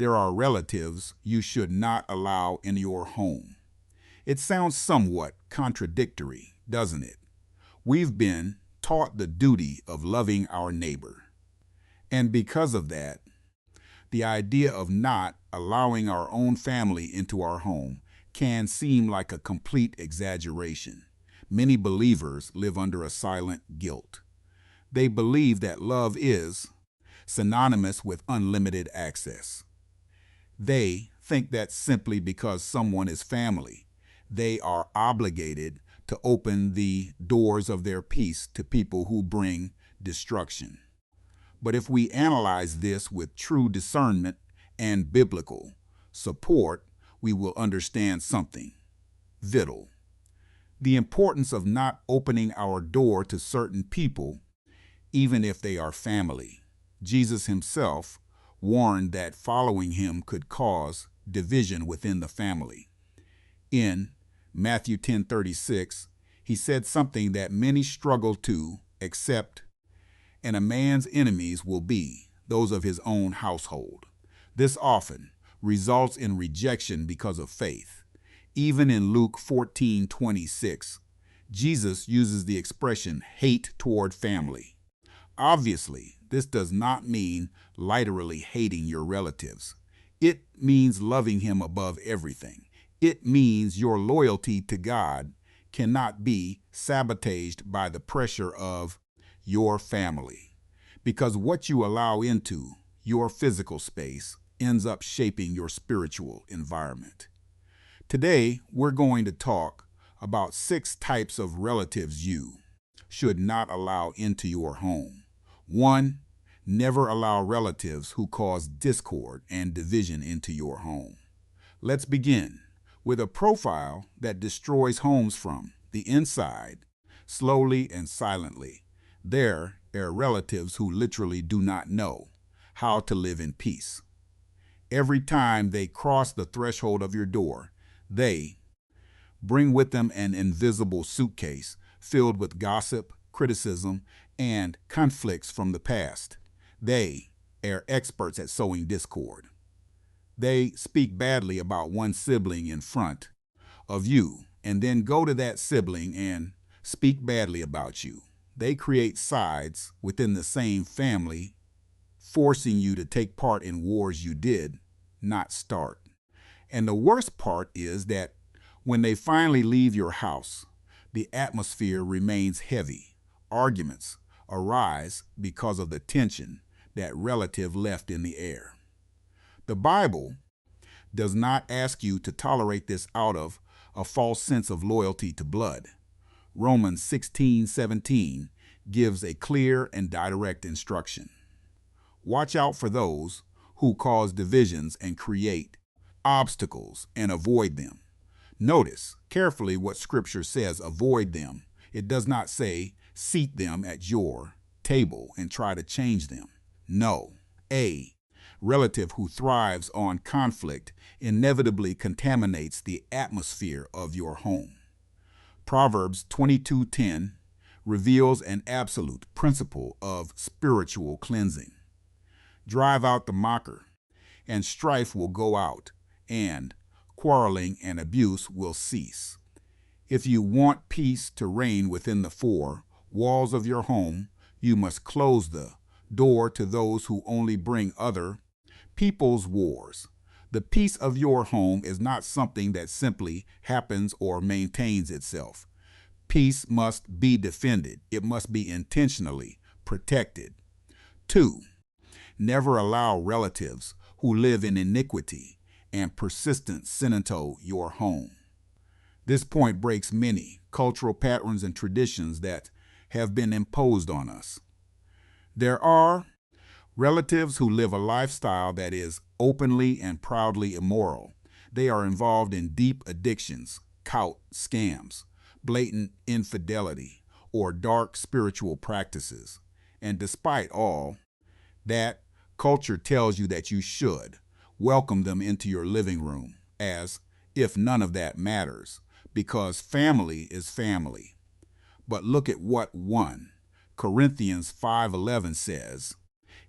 there are relatives you should not allow in your home. It sounds somewhat contradictory, doesn't it? We've been taught the duty of loving our neighbor. And because of that, the idea of not allowing our own family into our home can seem like a complete exaggeration. Many believers live under a silent guilt. They believe that love is synonymous with unlimited access. They think that simply because someone is family, they are obligated to open the doors of their peace to people who bring destruction. But if we analyze this with true discernment and biblical support, we will understand something vital. The importance of not opening our door to certain people, even if they are family. Jesus himself warned that following him could cause division within the family. In Matthew 10:36, he said something that many struggle to accept, and a man's enemies will be those of his own household. This often results in rejection because of faith. Even in Luke 14:26, Jesus uses the expression hate toward family. Obviously, this does not mean literally hating your relatives. It means loving him above everything. It means your loyalty to God cannot be sabotaged by the pressure of your family, because what you allow into your physical space ends up shaping your spiritual environment. Today, we're going to talk about 6 types of relatives you should not allow into your home. 1, never allow relatives who cause discord and division into your home. Let's begin with a profile that destroys homes from the inside, slowly and silently. There are relatives who literally do not know how to live in peace. Every time they cross the threshold of your door, they bring with them an invisible suitcase filled with gossip, criticism, and conflicts from the past. They are experts at sowing discord. They speak badly about one sibling in front of you and then go to that sibling and speak badly about you. They create sides within the same family, forcing you to take part in wars you did not start. And the worst part is that when they finally leave your house, the atmosphere remains heavy. Arguments arise because of the tension that relative left in the air. The Bible does not ask you to tolerate this out of a false sense of loyalty to blood. Romans 16:17 gives a clear and direct instruction. Watch out for those who cause divisions and create obstacles and avoid them. Notice carefully what Scripture says, avoid them. It does not say seat them at your table and try to change them. No. A relative who thrives on conflict inevitably contaminates the atmosphere of your home. Proverbs 22:10 reveals an absolute principle of spiritual cleansing. Drive out the mocker, and strife will go out, and quarreling and abuse will cease. If you want peace to reign within the 4 walls of your home, you must close the door to those who only bring other people's wars. The peace of your home is not something that simply happens or maintains itself. Peace must be defended. It must be intentionally protected. 2, never allow relatives who live in iniquity and persistent sin into your home. This point breaks many cultural patterns and traditions that have been imposed on us. There are relatives who live a lifestyle that is openly and proudly immoral. They are involved in deep addictions, cult scams, blatant infidelity, or dark spiritual practices. And despite all that, culture tells you that you should welcome them into your living room, as if none of that matters, because family is family. But look at what 1 Corinthians 5:11 says.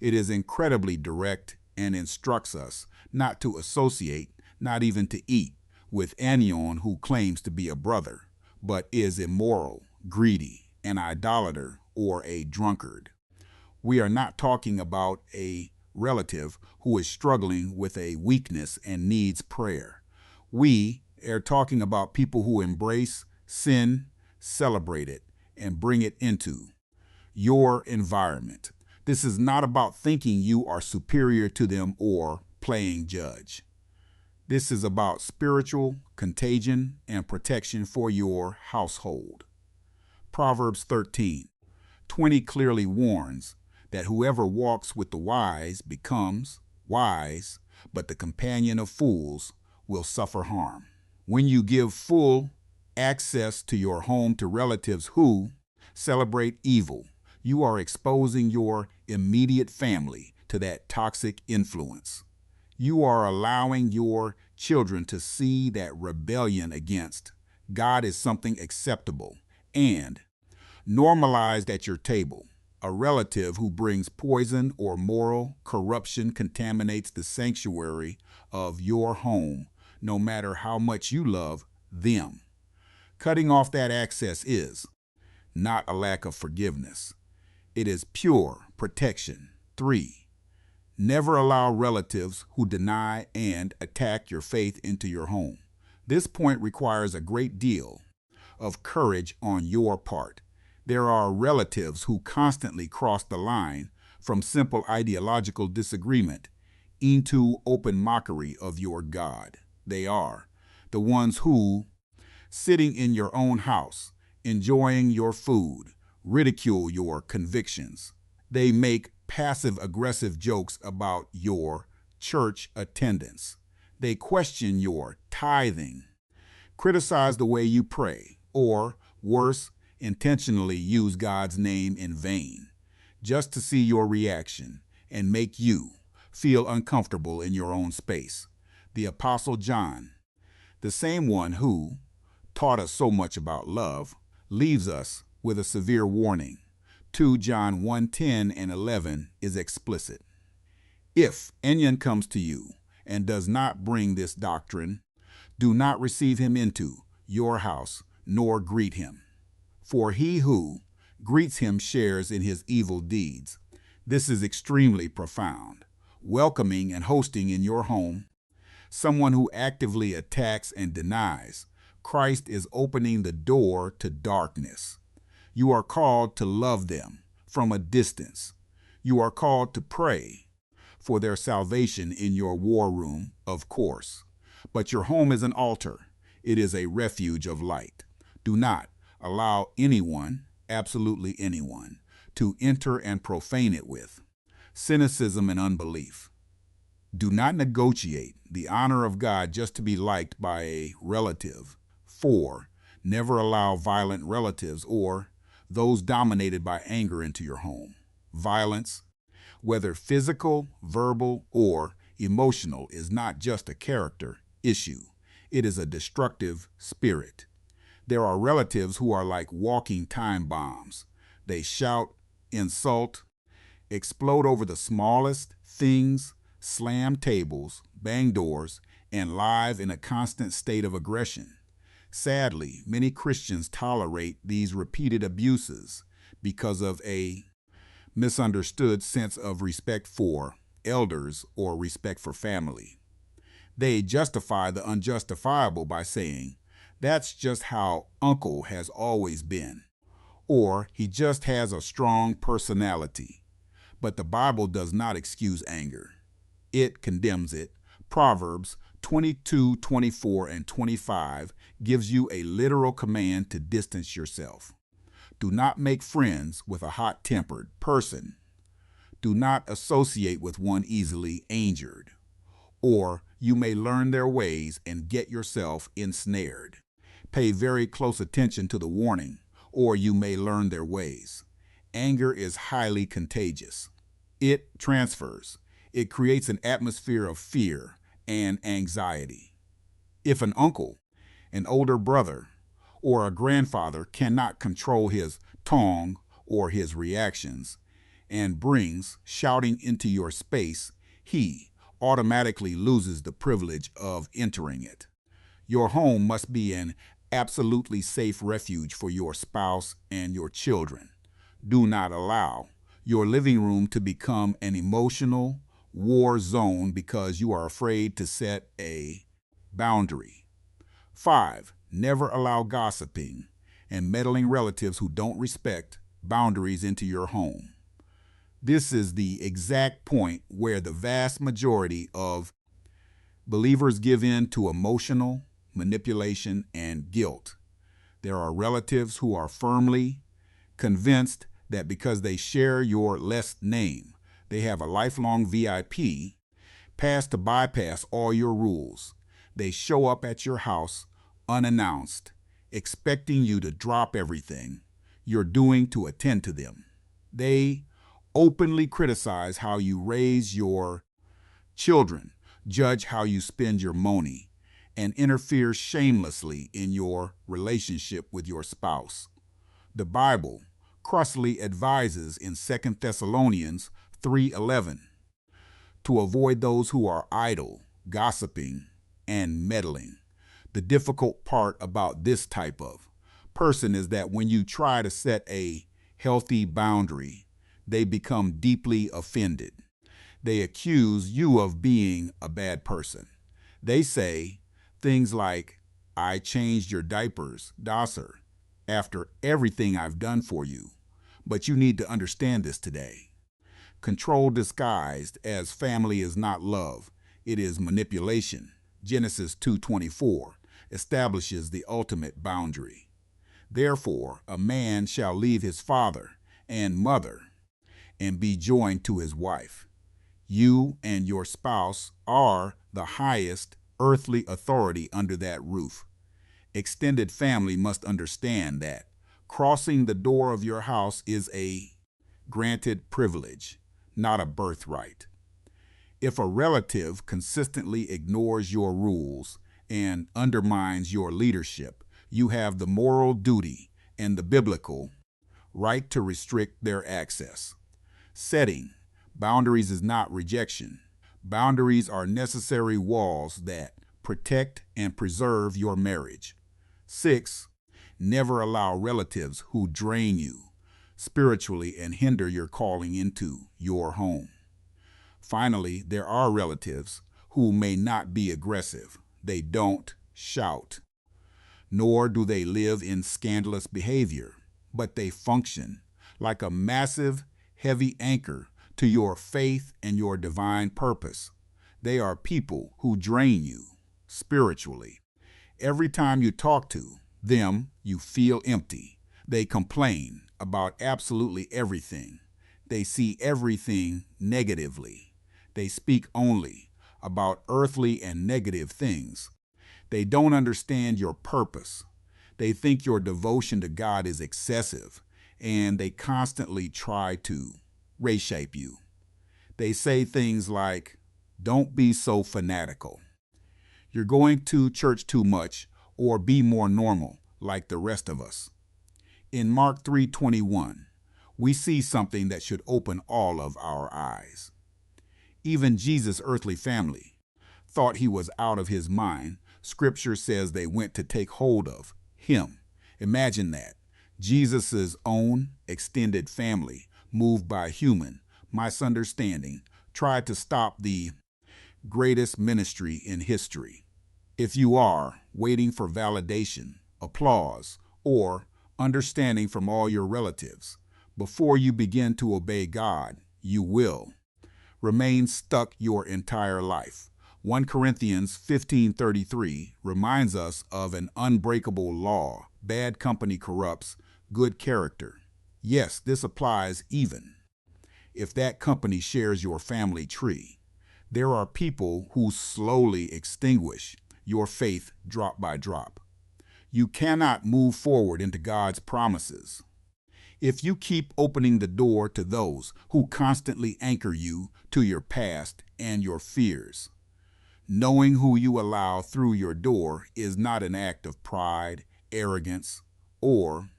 It is incredibly direct and instructs us not to associate, not even to eat, with anyone who claims to be a brother, but is immoral, greedy, an idolater, or a drunkard. We are not talking about a relative who is struggling with a weakness and needs prayer. We are talking about people who embrace sin, celebrate it, and bring it into your environment. This is not about thinking you are superior to them or playing judge. This is about spiritual contagion and protection for your household. Proverbs 13:20 clearly warns that whoever walks with the wise becomes wise, but the companion of fools will suffer harm. When you give full access to your home to relatives who celebrate evil, you are exposing your immediate family to that toxic influence. You are allowing your children to see that rebellion against God is something acceptable and normalized at your table. A relative who brings poison or moral corruption contaminates the sanctuary of your home, no matter how much you love them. Cutting off that access is not a lack of forgiveness. It is pure protection. 3. Never allow relatives who deny and attack your faith into your home. This point requires a great deal of courage on your part. There are relatives who constantly cross the line from simple ideological disagreement into open mockery of your God. They are the ones who, sitting in your own house, enjoying your food, ridicule your convictions. They make passive-aggressive jokes about your church attendance. They question your tithing, criticize the way you pray, or, worse, intentionally use God's name in vain, just to see your reaction and make you feel uncomfortable in your own space. The Apostle John, the same one who taught us so much about love, leaves us with a severe warning. 2 John 1:10 and 11 is explicit. If anyone comes to you and does not bring this doctrine, do not receive him into your house, nor greet him. For he who greets him shares in his evil deeds. This is extremely profound. Welcoming and hosting in your home someone who actively attacks and denies Christ is opening the door to darkness. You are called to love them from a distance. You are called to pray for their salvation in your war room, of course. But your home is an altar. It is a refuge of light. Do not allow anyone, absolutely anyone, to enter and profane it with cynicism and unbelief. Do not negotiate the honor of God just to be liked by a relative. 4. Never allow violent relatives or those dominated by anger into your home. Violence, whether physical, verbal, or emotional, is not just a character issue. It is a destructive spirit. There are relatives who are like walking time bombs. They shout, insult, explode over the smallest things, slam tables, bang doors, and live in a constant state of aggression. Sadly, many Christians tolerate these repeated abuses because of a misunderstood sense of respect for elders or respect for family. They justify the unjustifiable by saying, "That's just how Uncle has always been," or "he just has a strong personality." But the Bible does not excuse anger. It condemns it. Proverbs 22:24 and 25 gives you a literal command to distance yourself. Do not make friends with a hot-tempered person. Do not associate with one easily angered, or you may learn their ways and get yourself ensnared. Pay very close attention to the warning, or you may learn their ways. Anger is highly contagious. It transfers. It creates an atmosphere of fear and anxiety. If an uncle, an older brother, or a grandfather cannot control his tongue or his reactions and brings shouting into your space, he automatically loses the privilege of entering it. Your home must be an absolutely safe refuge for your spouse and your children. Do not allow your living room to become an emotional war zone because you are afraid to set a boundary. 5. Never allow gossiping and meddling relatives who don't respect boundaries into your home. This is the exact point where the vast majority of believers give in to emotional manipulation and guilt. There are relatives who are firmly convinced that because they share your last name, they have a lifelong VIP pass to bypass all your rules. They show up at your house unannounced, expecting you to drop everything you're doing to attend to them. They openly criticize how you raise your children, judge how you spend your money, and interfere shamelessly in your relationship with your spouse. The Bible crossly advises in 2 Thessalonians 3:11 to avoid those who are idle, gossiping, and meddling. The difficult part about this type of person is that when you try to set a healthy boundary, they become deeply offended. They accuse you of being a bad person. They say things like, "I changed your diapers, Dosser, after everything I've done for you. But you need to understand this today." Control disguised as family is not love, it is manipulation. Genesis 2:24 establishes the ultimate boundary. Therefore, a man shall leave his father and mother and be joined to his wife. You and your spouse are the highest earthly authority under that roof. Extended family must understand that crossing the door of your house is a granted privilege, not a birthright. If a relative consistently ignores your rules and undermines your leadership, you have the moral duty and the biblical right to restrict their access. Setting boundaries is not rejection. Boundaries are necessary walls that protect and preserve your marriage. 6. Never allow relatives who drain you spiritually and hinder your calling into your home. Finally, there are relatives who may not be aggressive. They don't shout, nor do they live in scandalous behavior, but they function like a massive, heavy anchor to your faith and your divine purpose. They are people who drain you spiritually. Every time you talk to them, you feel empty. They complain about absolutely everything. They see everything negatively. They speak only about earthly and negative things. They don't understand your purpose. They think your devotion to God is excessive, and they constantly try to reshape you. They say things like, "Don't be so fanatical. You're going to church too much," or "Be more normal like the rest of us." In Mark 3:21, we see something that should open all of our eyes. Even Jesus' earthly family thought he was out of his mind. Scripture says they went to take hold of him. Imagine that. Jesus' own extended family, moved by human misunderstanding, tried to stop the greatest ministry in history. If you are waiting for validation, applause, or understanding from all your relatives before you begin to obey God, you will remain stuck your entire life. 1 Corinthians 15:33 reminds us of an unbreakable law. Bad company corrupts good character. Yes, this applies even if that company shares your family tree. There are people who slowly extinguish your faith drop by drop. You cannot move forward into God's promises if you keep opening the door to those who constantly anchor you to your past and your fears. Knowing who you allow through your door is not an act of pride, arrogance, or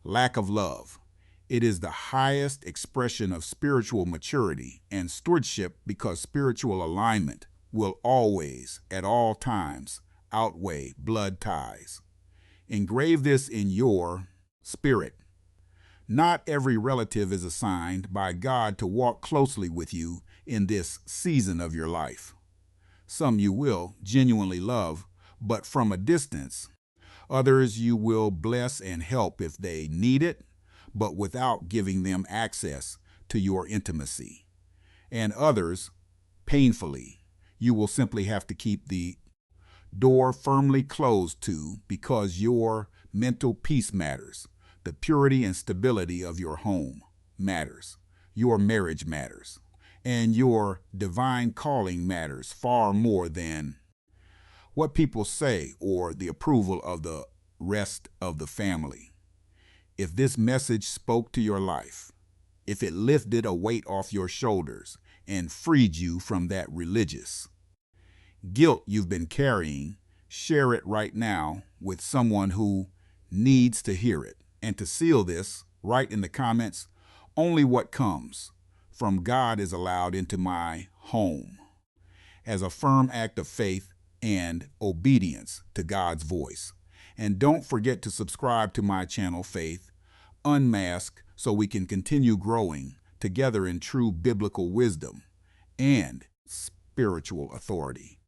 lack of love. It is the highest expression of spiritual maturity and stewardship because spiritual alignment will always, at all times, outweigh blood ties. Engrave this in your spirit. Not every relative is assigned by God to walk closely with you in this season of your life. Some you will genuinely love, but from a distance. Others you will bless and help if they need it, but without giving them access to your intimacy. And others, painfully, you will simply have to keep the door firmly closed to because your mental peace matters. The purity and stability of your home matters. Your marriage matters. And your divine calling matters far more than what people say or the approval of the rest of the family. If this message spoke to your life, if it lifted a weight off your shoulders and freed you from that religious guilt you've been carrying, share it right now with someone who needs to hear it. And to seal this, write in the comments, only what comes from God is allowed into my home, as a firm act of faith and obedience to God's voice. And don't forget to subscribe to my channel, Faith Unmasked, so we can continue growing together in true biblical wisdom and spiritual authority.